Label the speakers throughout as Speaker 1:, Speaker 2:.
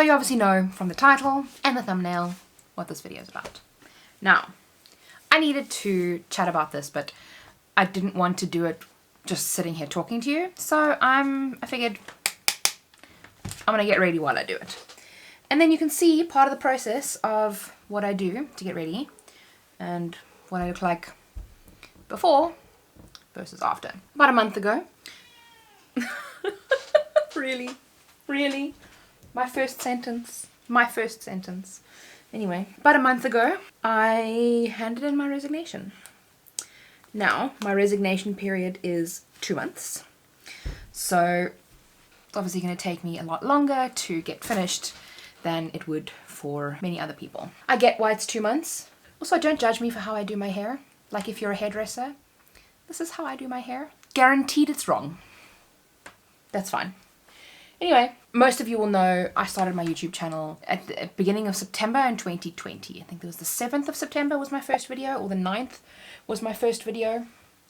Speaker 1: you obviously know from the title and the thumbnail what this video is about. Now, I needed to chat about this, but I didn't want to do it just sitting here talking to you. So I figured I'm gonna get ready while I do it. And then you can see part of the process of what I do to get ready and what I look like before versus after. About a month ago. Really? My first sentence. Anyway, about a month ago, I handed in my resignation. Now, my resignation period is 2 months. So, it's obviously going to take me a lot longer to get finished than it would for many other people. I get why it's 2 months. Also, don't judge me for how I do my hair. Like if you're a hairdresser, this is how I do my hair. Guaranteed it's wrong. That's fine. Anyway, most of you will know I started my YouTube channel at the beginning of September in 2020. I think it was the 7th of September was my first video, or the 9th was my first video.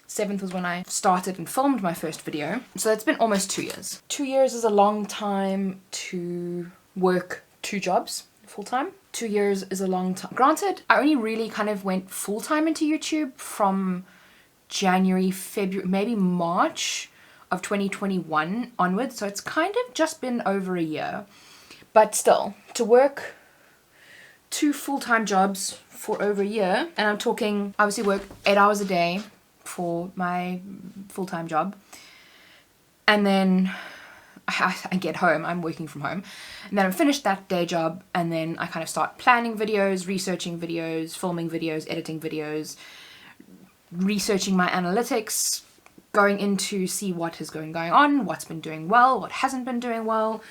Speaker 1: 7th was when I started and filmed my first video. So it's been almost 2 years. 2 years is a long time to work 2 jobs full-time. 2 years is a long time. Granted, I only really kind of went full-time into YouTube from January, February, maybe March of 2021 onwards, so it's kind of just been over a year. But still, to work 2 full-time jobs for over a year, and I'm talking, obviously work 8 hours a day for my full-time job, and then I get home, I'm working from home, and then I'm finished that day job, and then I kind of start planning videos, researching videos, filming videos, editing videos, researching my analytics, going in to see what is going on, what's been doing well, what hasn't been doing well.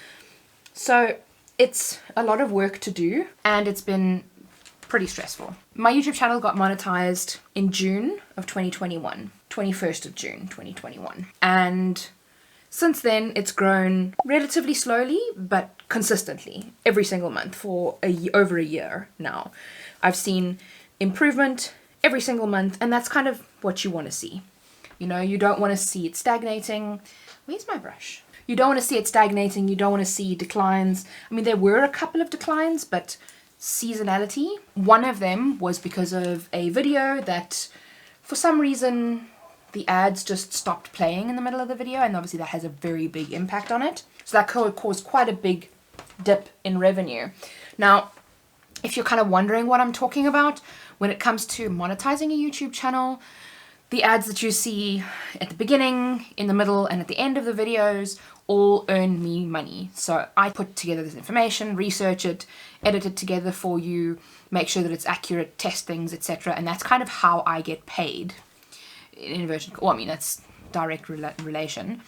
Speaker 1: So it's a lot of work to do, and it's been pretty stressful. My YouTube channel got monetized in June of 2021, 21st of June 2021. And since then, it's grown relatively slowly, but consistently every single month for over a year now. I've seen improvement every single month, and that's kind of what you want to see. You know, you don't want to see it stagnating. Where's my brush? You don't want to see it stagnating. You don't want to see declines. I mean, there were a couple of declines, but seasonality. One of them was because of a video that, for some reason, the ads just stopped playing in the middle of the video, and obviously that has a very big impact on it. So that caused quite a big dip in revenue. Now, if you're kind of wondering what I'm talking about, when it comes to monetizing a YouTube channel, the ads that you see at the beginning, in the middle, and at the end of the videos all earn me money. So I put together this information, research it, edit it together for you, make sure that it's accurate, test things, etc. And that's kind of how I get paid. In inversion, well, I mean, that's direct relation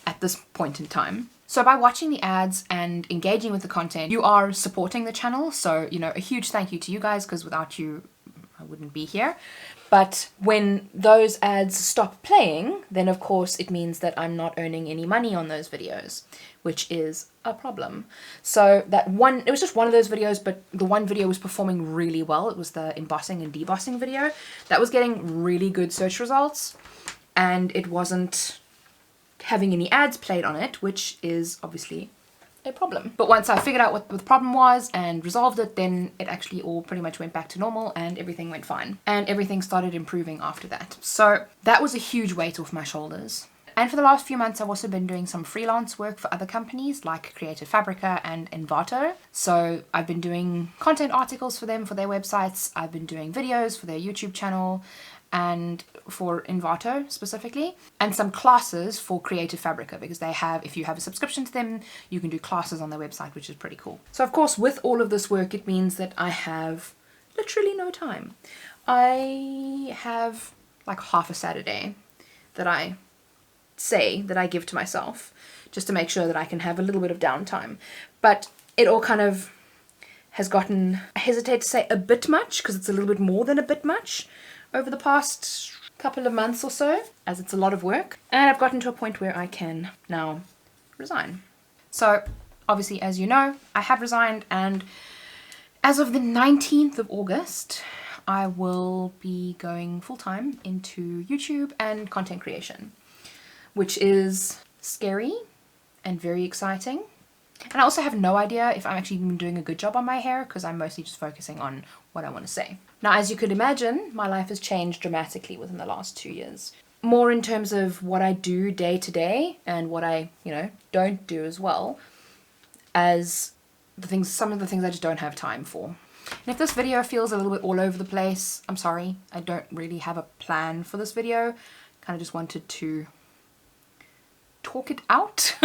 Speaker 1: at this point in time. So by watching the ads and engaging with the content, you are supporting the channel. So, you know, a huge thank you to you guys, because without you, I wouldn't be here. But when those ads stop playing, then of course it means that I'm not earning any money on those videos, which is a problem. So it was just one of those videos, but the one video was performing really well. It was the embossing and debossing video. That was getting really good search results, and it wasn't having any ads played on it, which is obviously a problem. But once I figured out what the problem was and resolved it, then it actually all pretty much went back to normal and everything went fine. And everything started improving after that. So that was a huge weight off my shoulders. And for the last few months, I've also been doing some freelance work for other companies like Creative Fabrica and Envato. So I've been doing content articles for them for their websites. I've been doing videos for their YouTube channel and for Envato specifically, and some classes for Creative Fabrica, because they have, if you have a subscription to them, you can do classes on their website, which is pretty cool. So of course, with all of this work, it means that I have literally no time. I have like half a Saturday that I give to myself just to make sure that I can have a little bit of downtime. But it all kind of has gotten, I hesitate to say a bit much, because it's a little bit more than a bit much over the past couple of months or so, as it's a lot of work. And I've gotten to a point where I can now resign. So obviously, as you know, I have resigned, and as of the 19th of August, I will be going full-time into YouTube and content creation, which is scary and very exciting. And I also have no idea if I'm actually doing a good job on my hair because I'm mostly just focusing on what I want to say. Now, as you could imagine, my life has changed dramatically within the last 2 years. More in terms of what I do day to day and what I, don't do as well as some of the things I just don't have time for. And if this video feels a little bit all over the place, I'm sorry. I don't really have a plan for this video. Kind of just wanted to talk it out.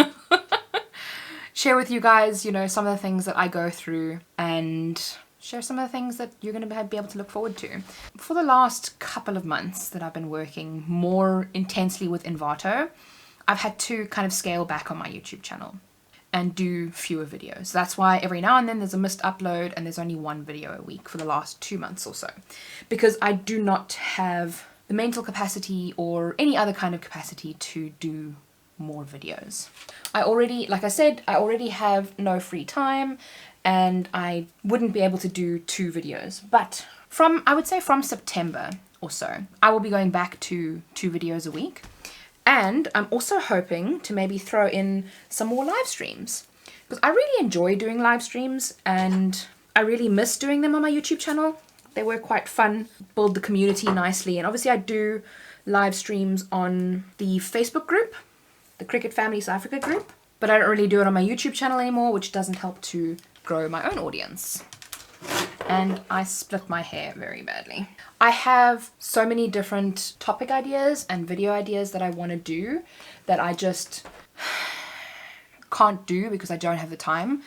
Speaker 1: Share with you guys, some of the things that I go through and share some of the things that you're going to be able to look forward to. For the last couple of months that I've been working more intensely with Envato, I've had to kind of scale back on my YouTube channel and do fewer videos. That's why every now and then there's a missed upload and there's only one video a week for the last 2 months or so. Because I do not have the mental capacity or any other kind of capacity to do more videos. Like I said, I already have no free time and I wouldn't be able to do 2 videos. But I would say from September or so, I will be going back to 2 videos a week. And I'm also hoping to maybe throw in some more live streams because I really enjoy doing live streams and I really miss doing them on my YouTube channel. They were quite fun, build the community nicely. And obviously I do live streams on the Facebook group, the Cricket Family South Africa group, but I don't really do it on my YouTube channel anymore, which doesn't help to grow my own audience. And I split my hair very badly. I have so many different topic ideas and video ideas that I want to do that I just can't do because I don't have the time.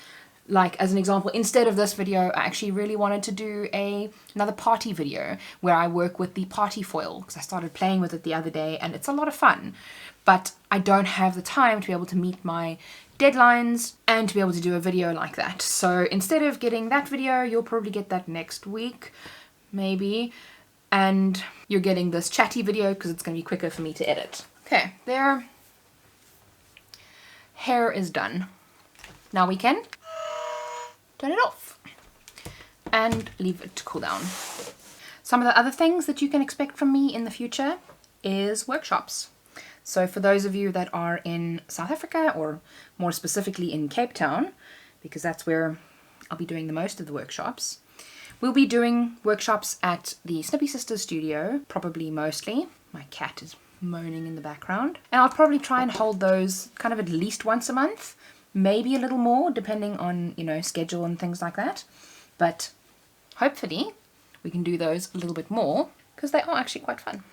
Speaker 1: Like, as an example, instead of this video, I actually really wanted to do another party video where I work with the party foil because I started playing with it the other day and it's a lot of fun. But I don't have the time to be able to meet my deadlines and to be able to do a video like that. So instead of getting that video, you'll probably get that next week, maybe. And you're getting this chatty video because it's going to be quicker for me to edit. Okay, there. Hair is done. Now we can turn it off and leave it to cool down. Some of the other things that you can expect from me in the future is workshops. So for those of you that are in South Africa, or more specifically in Cape Town, because that's where I'll be doing the most of the workshops, we'll be doing workshops at the Snippy Sisters studio, probably mostly. My cat is moaning in the background. And I'll probably try and hold those kind of at least once a month, maybe a little more, depending on, schedule and things like that. But hopefully we can do those a little bit more, because they are actually quite fun.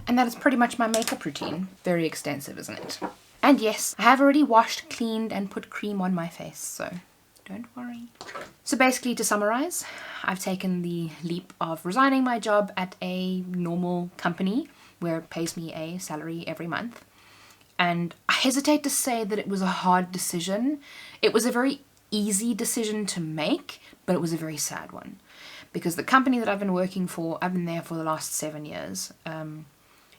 Speaker 1: And that is pretty much my makeup routine. Very extensive, isn't it? And yes, I have already washed, cleaned, and put cream on my face, so don't worry. So basically, to summarize, I've taken the leap of resigning my job at a normal company where it pays me a salary every month. And I hesitate to say that it was a hard decision. It was a very easy decision to make, but it was a very sad one. Because the company that I've been working for, I've been there for the last 7 years.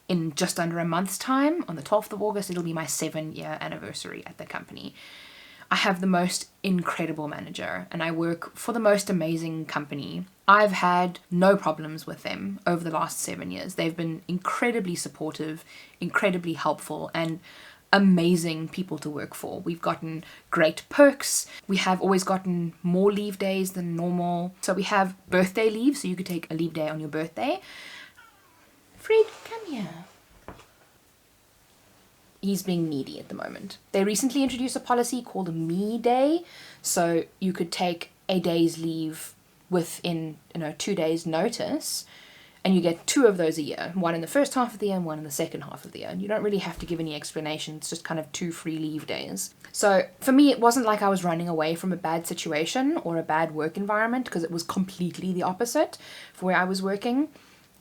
Speaker 1: In just under a month's time, on the 12th of August, it'll be my 7-year anniversary at the company. I have the most incredible manager and I work for the most amazing company. I've had no problems with them over the last 7 years. They've been incredibly supportive, incredibly helpful, and amazing people to work for. We've gotten great perks. We have always gotten more leave days than normal. So we have birthday leave, so you could take a leave day on your birthday. Fred, come here. He's being needy at the moment. They recently introduced a policy called a Me Day, so you could take a day's leave within 2 days notice, and you get 2 of those a year, one in the first half of the year and one in the second half of the year. And you don't really have to give any explanation, it's just kind of 2 free leave days. So for me, it wasn't like I was running away from a bad situation or a bad work environment, because it was completely the opposite for where I was working.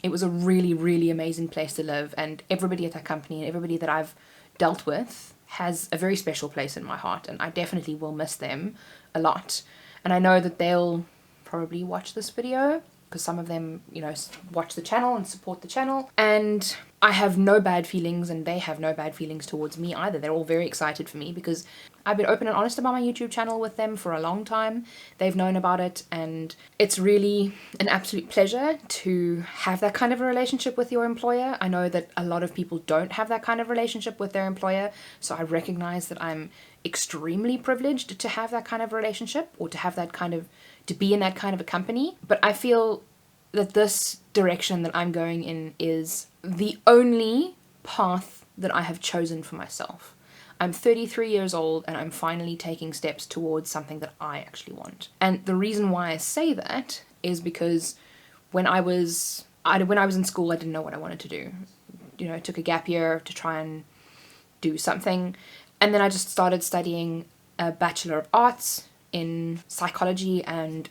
Speaker 1: It was a really, really amazing place to live, and everybody at that company and everybody that I've dealt with has a very special place in my heart, and I definitely will miss them a lot. And I know that they'll probably watch this video, because some of them, watch the channel and support the channel. And I have no bad feelings and they have no bad feelings towards me either. They're all very excited for me because I've been open and honest about my YouTube channel with them for a long time. They've known about it, and it's really an absolute pleasure to have that kind of a relationship with your employer. I know that a lot of people don't have that kind of relationship with their employer, so I recognize that I'm extremely privileged to have that kind of relationship, or to be in that kind of a company. But I feel that this direction that I'm going in is the only path that I have chosen for myself. I'm 33 years old and I'm finally taking steps towards something that I actually want. And the reason why I say that is because when I was in school, I didn't know what I wanted to do. I took a gap year to try and do something. And then I just started studying a Bachelor of Arts in psychology and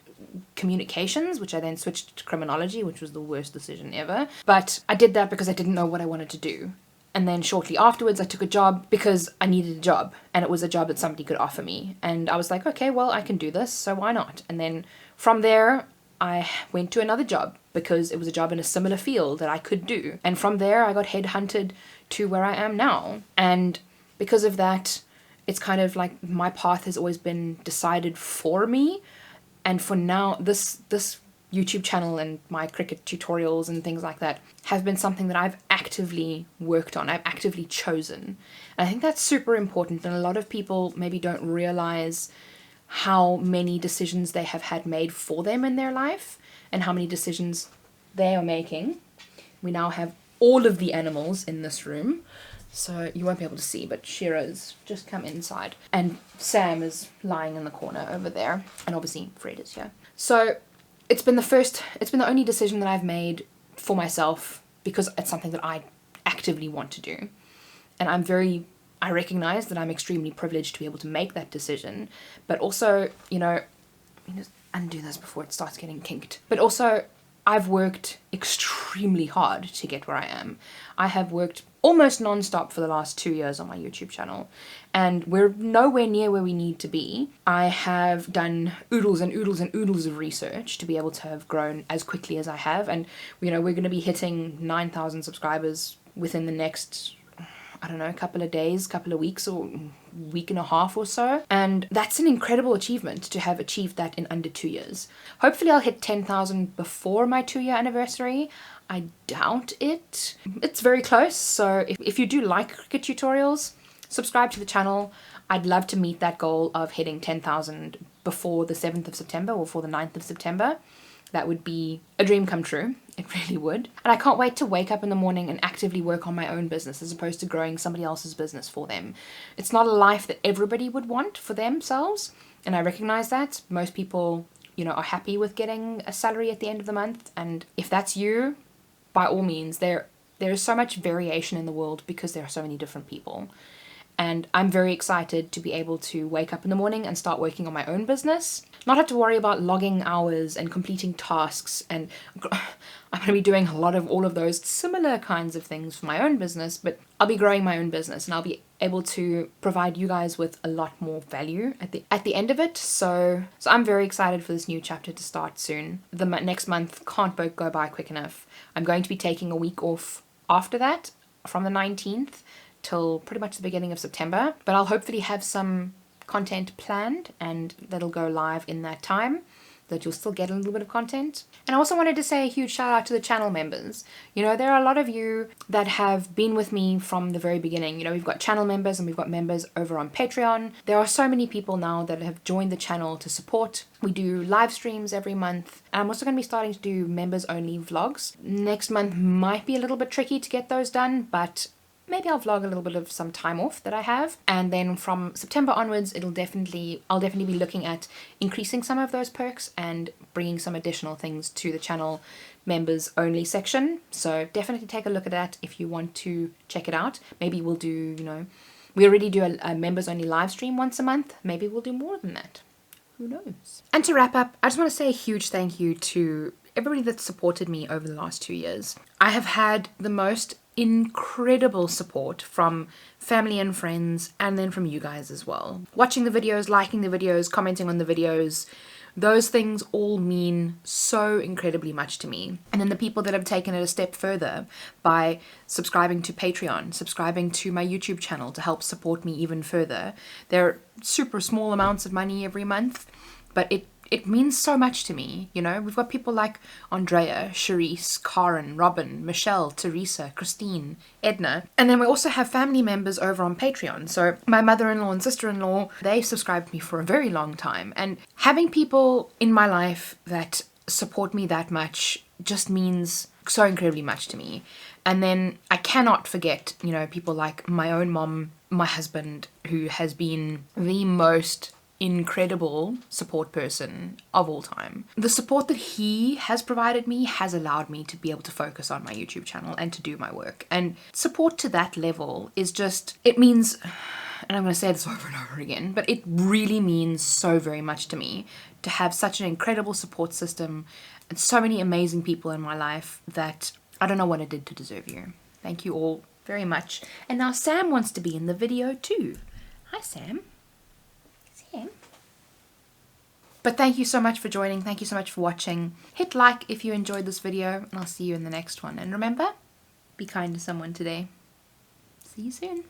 Speaker 1: communications, which I then switched to criminology, which was the worst decision ever. But I did that because I didn't know what I wanted to do. And then shortly afterwards, I took a job because I needed a job, and it was a job that somebody could offer me. And I was like, okay, well, I can do this, so why not? And then from there, I went to another job because it was a job in a similar field that I could do. And from there, I got headhunted to where I am now. And because of that, it's kind of like my path has always been decided for me. And for now, this YouTube channel and my cricket tutorials and things like that have been something that I've actively worked on. I've actively chosen. And I think that's super important. And a lot of people maybe don't realize how many decisions they have had made for them in their life and how many decisions they are making. We now have all of the animals in this room. So you won't be able to see, but Shira's just come inside. And Sam is lying in the corner over there. And obviously Fred is here. So it's been the only decision that I've made for myself because it's something that I actively want to do. And I recognize that I'm extremely privileged to be able to make that decision. But also, let me just undo this before it starts getting kinked. But also, I've worked extremely hard to get where I am. I have worked almost non-stop for the last 2 years on my YouTube channel, and we're nowhere near where we need to be. I have done oodles and oodles and oodles of research to be able to have grown as quickly as I have, and we're going to be hitting 9,000 subscribers within the next, I don't know, couple of days, couple of weeks, or week and a half or so. And that's an incredible achievement to have achieved that in under 2 years. Hopefully I'll hit 10,000 before my 2-year anniversary. I doubt it. It's very close. So if you do like cricket tutorials, subscribe to the channel. I'd love to meet that goal of hitting 10,000 before the 7th of September or before the 9th of September. That would be a dream come true. It really would. And I can't wait to wake up in the morning and actively work on my own business as opposed to growing somebody else's business for them. It's not a life that everybody would want for themselves. And I recognize that. Most people, are happy with getting a salary at the end of the month. And if that's you, by all means, there is so much variation in the world because there are so many different people. And I'm very excited to be able to wake up in the morning and start working on my own business. Not have to worry about logging hours and completing tasks. And I'm going to be doing a lot of all of those similar kinds of things for my own business, but I'll be growing my own business and I'll be able to provide you guys with a lot more value at the end of it. So I'm very excited for this new chapter to start soon. The next month can't go by quick enough. I'm going to be taking a week off after that from the 19th till pretty much the beginning of September, but I'll hopefully have some content planned and that'll go live in that time, that you'll still get a little bit of content. And I also wanted to say a huge shout out to the channel members. There are a lot of you that have been with me from the very beginning. We've got channel members and we've got members over on Patreon. There are so many people now that have joined the channel to support. We do live streams every month. And I'm also going to be starting to do members only vlogs. Next month might be a little bit tricky to get those done, but maybe I'll vlog a little bit of some time off that I have. And then from September onwards, I'll definitely be looking at increasing some of those perks and bringing some additional things to the channel members only section. So definitely take a look at that if you want to check it out. Maybe we'll do, we already do a members only live stream once a month. Maybe we'll do more than that. Who knows? And to wrap up, I just want to say a huge thank you to everybody that's supported me over the last 2 years. I have had the most incredible support from family and friends, and then from you guys as well. Watching the videos, liking the videos, commenting on the videos, those things all mean so incredibly much to me. And then the people that have taken it a step further by subscribing to Patreon, subscribing to my YouTube channel to help support me even further. They're super small amounts of money every month, but it means so much to me, you know. We've got people like Andrea, Charisse, Karen, Robin, Michelle, Teresa, Christine, Edna. And then we also have family members over on Patreon. So my mother-in-law and sister-in-law, they subscribed to me for a very long time. And having people in my life that support me that much just means so incredibly much to me. And then I cannot forget, you know, people like my own mom, my husband, who has been the most incredible support person of all time. The support that he has provided me has allowed me to be able to focus on my YouTube channel and to do my work. And support to that level is just, it means, and I'm going to say this over and over again, but it really means so very much to me to have such an incredible support system and so many amazing people in my life that I don't know what I did to deserve you. Thank you all very much. And now Sam wants to be in the video too. Hi, Sam. But thank you so much for joining. Thank you so much for watching. Hit like if you enjoyed this video, and I'll see you in the next one. And remember, be kind to someone today. See you soon.